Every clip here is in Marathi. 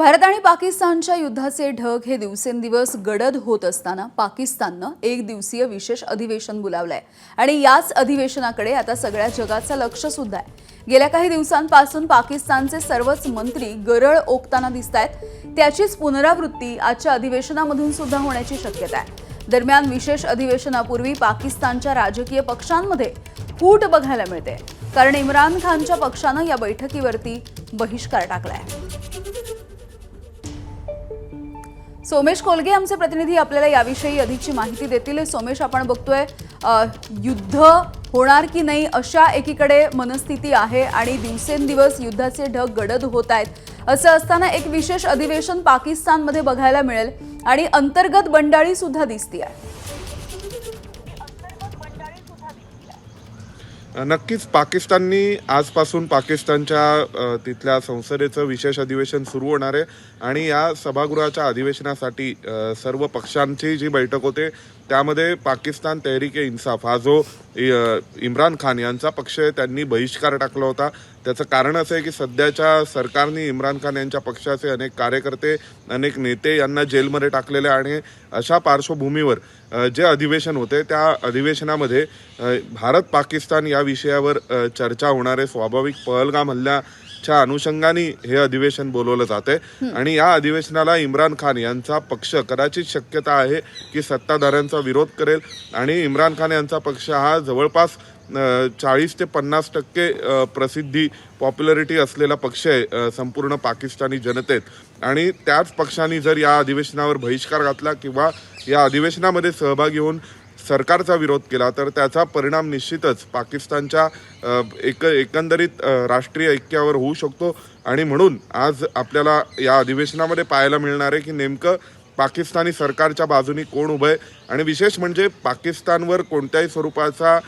भारत आणि पाकिस्तानच्या युद्धाचे ढग हे दिवसेंदिवस गडद होत असताना पाकिस्ताननं एक दिवसीय विशेष अधिवेशन बोलावलंय आणि याच अधिवेशनाकडे आता सगळ्या जगाचं लक्ष सुद्धा आहे। गेल्या काही दिवसांपासून पाकिस्तानचे सर्वच मंत्री गरळ ओकताना दिसतायत। त्याचीच पुनरावृत्ती आजच्या अधिवेशनामधून सुद्धा होण्याची शक्यता आहे। दरम्यान विशेष अधिवेशनापूर्वी पाकिस्तानच्या राजकीय पक्षांमध्ये फूट बघायला मिळते, कारण इम्रान खानच्या पक्षानं या बैठकीवरती बहिष्कार टाकलाय। सोमेश कोलगे आमचे प्रतिनिधी आपल्याला याविषयी अधिकची माहिती देतील। सोमेश, आपण बघतोय युद्ध होणार की नाही अशा एकीकडे मनस्थिती आहे आणि दिवसेंदिवस युद्धाचे ढग गडद होत आहेत। असं असताना एक विशेष अधिवेशन पाकिस्तानमध्ये बघायला मिळेल आणि अंतर्गत बंडाळी सुद्धा दिसते आहे। नक्कीच पाकिस्ताननी आजपासून पाकिस्तानच्या तिथल्या संसदेचं विशेष अधिवेशन सुरू होणार आहे आणि या सभागृहाच्या अधिवेशनासाठी सर्व पक्षांची जी बैठक होते त्यामध्ये पाकिस्तान तहरीक-ए-इन्साफ हा जो इम्रान खान यांचा पक्ष आहे त्यांनी बहिष्कार टाकला होता। त्याचं कारण असं आहे की सध्याच्या सरकारने इम्रान खान यांच्या पक्षाचे अनेक कार्यकर्ते अनेक नेते यांना जेलमध्ये टाकलेले आणि अशा पार्श्वभूमीवर जे अधिवेशन होते त्या अधिवेशनामध्ये भारत पाकिस्तान या विषयावर चर्चा होणार आहे। स्वाभाविक पहलगाम हल्ल्याच्या अनुषंगाने हे अधिवेशन बोलवलं जाते आणि या अधिवेशनाला इम्रान खान यांचा पक्ष कदाचित शक्यता आहे की सत्ताधाऱ्यांचा विरोध करेल आणि इम्रान खान यांचा पक्ष हा जवळपास 40 ते 50% प्रसिद्धी पॉप्युलरिटी असलेला पक्ष आहे संपूर्ण पाकिस्तानी जनतेत आणि त्याच पक्षाने जर या अधिवेशनावर बहिष्कार घातला किंवा या अधिवेशनामध्ये सहभागी होऊन सरकारचा विरोध केला तर त्याचा परिणाम निश्चितच पाकिस्तानच्या एकंदरीत राष्ट्रीय ऐक्यावर होऊ शकतो आणि म्हणून आज आपल्याला या अधिवेशनामध्ये पाहायला मिळणार आहे की नेमकं पाकिस्तानी सरकारच्या बाजूनी कोण उभं आहे आणि विशेष म्हणजे पाकिस्तानवर कोणत्याही स्वरूपाचा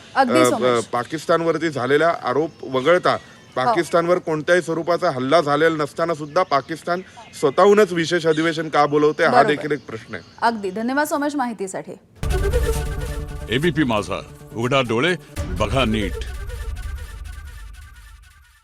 पाकिस्तानवरती झालेला आरोप वगळता पाकिस्तानवर कोणत्याही स्वरूपाचा हल्ला झालेला नसताना सुद्धा पाकिस्तान स्वतःहूनच विशेष अधिवेशन का बोलवते हा देखील एक प्रश्न आहे। अगदी धन्यवाद सोमेश माहितीसाठी। एबीपी माझा, उघडा डोळे बघा नीट।